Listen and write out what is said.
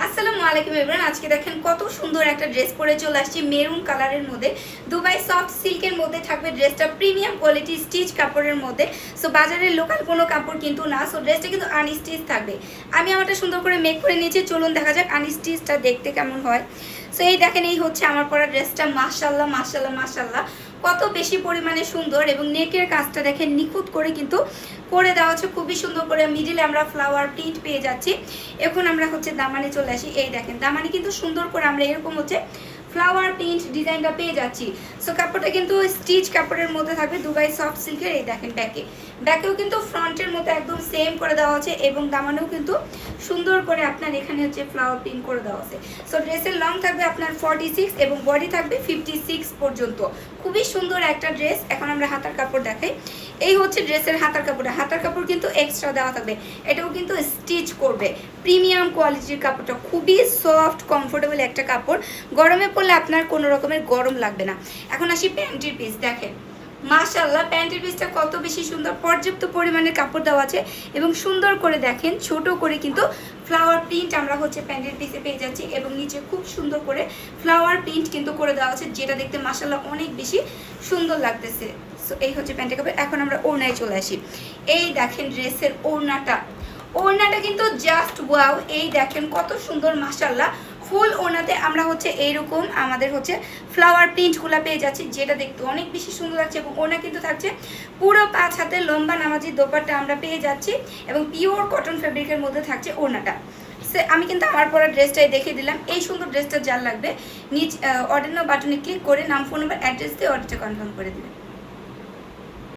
আসসালামু আলাইকুম এভরিওয়ান। আজকে দেখেন কত সুন্দর একটা ড্রেস পরে চলে আসছি মেরুন কালারের মধ্যে। দুবাই সফট সিল্কের মধ্যে থাকবে ড্রেসটা, প্রিমিয়াম কোয়ালিটি স্টিচ কাপড়ের মধ্যে। সো বাজারের লোকাল কোনো কাপড় কিন্তু না। সো ড্রেসটা কিন্তু আনস্টিচ থাকবে। আমি আমারটা সুন্দর করে মেক করে নিয়েছি, চলুন দেখা যাক আনস্টিচটা দেখতে কেমন হয়। সো এই দেখেন, এই হচ্ছে আমার পরা ড্রেসটা। মাশাআল্লাহ মাশাআল্লাহ মাশাআল্লাহ, কত বেশি পরিমাণে সুন্দর। এবং নেকের কাজটা দেখেন নিখুঁত করে কিন্তু করে দেওয়া হচ্ছে, খুবই সুন্দর করে। মিডিলে আমরা ফ্লাওয়ার প্রিন্ট পেয়ে যাচ্ছি। এখন আমরা হচ্ছে দামানে চলে আসি। এই দেখেন দামানে কিন্তু সুন্দর করে আমরা এরকম হচ্ছে ফ্লাওয়ার প্রিন্ট ডিজাইনটা পেয়ে যাচ্ছি। সো কাপড়টা কিন্তু স্টিচ কাপড়ের মধ্যে থাকবে, দুবাই সফট সিল্কের। এই দেখেন ব্যাকেও কিন্তু ফ্রন্টের মতো একদম সেম করে দেওয়া আছে, এবং দামানেও কিন্তু সুন্দর করে আপনার এখানে হচ্ছে ফ্লাওয়ার প্রিন্ট করে দেওয়া আছে। সো ড্রেসের লং থাকবে আপনার 46 এবং বডি থাকবে 56 পর্যন্ত। খুবই সুন্দর একটা ড্রেস। এখন আমরা হাতার কাপড় দেখাই। এই হচ্ছে ড্রেসের হাতার কাপড়। হাতার কাপড় কিন্তু এক্সট্রা দেওয়া থাকবে, এটাও কিন্তু স্টিচ করবে। প্রিমিয়াম কোয়ালিটির কাপড়টা, খুবই সফট কমফোর্টেবল একটা কাপড়। গরমে পড়লে আপনার কোনো রকমের গরম লাগবে না। এখন আসি প্যান্টের পিস। দেখেন মাশাআল্লাহ, প্যান্টের পিসটা কত বেশি সুন্দর। পর্যাপ্ত পরিমাণের কাপড় দেওয়া আছে এবং সুন্দর করে দেখেন ছোট করে কিন্তু ফ্লাওয়ার প্রিন্ট আমরা হচ্ছে প্যান্টের পিসে পেয়ে যাচ্ছি, এবং নিচে খুব সুন্দর করে ফ্লাওয়ার প্রিন্ট কিন্তু করে দেওয়া আছে, যেটা দেখতে মাশাআল্লাহ অনেক বেশি সুন্দর লাগতেছে। সো এই হচ্ছে প্যান্টের কাপড়। এখন আমরা ওড়নায় চলে আসি। এই দেখেন ড্রেসের ওড়নাটা কিন্তু জাস্ট ওয়াও। এই দেখেন কত সুন্দর মাশাআল্লাহ। ফুল ওড়নাতে আমরা হচ্ছে এইরকম আমাদের হচ্ছে ফ্লাওয়ার প্রিন্টগুলো পেয়ে যাচ্ছি, যেটা দেখতে অনেক বেশি সুন্দর লাগছে। এবং ওড়না কিন্তু থাকছে পুরো 5 হাতের লম্বা নামাজি দোপাট্টা আমরা পেয়ে যাচ্ছি, এবং পিওর কটন ফেব্রিকের মধ্যে থাকছে ওড়নাটা। আমি কিন্তু আমার পরা ড্রেসটাই দেখিয়ে দিলাম। এই সুন্দর ড্রেসটা যার লাগবে নিচ অর্ডার নাও বাটনে ক্লিক করে নাম, ফোন নাম্বার, অ্যাড্রেস দিয়ে অর্ডারটা কনফার্ম করে দিবেন।